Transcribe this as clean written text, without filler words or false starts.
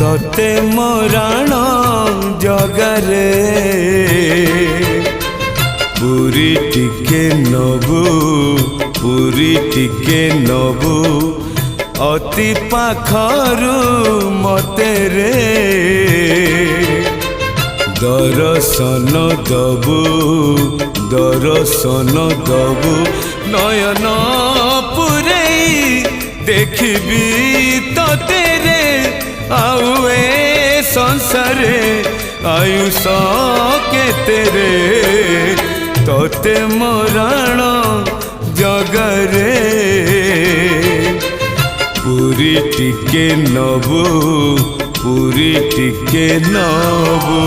तोते मराण जगारे पुरी टिके नबू पुरी टिके नबू अति पाखरु मते रे दर्शन दबू दर्शन दबू नयन पुरे देखबी तोते रे आउए संसारे आयुष केते रे तोते मराण जगारे पुरी टिके नबू पुरी टिके नबू।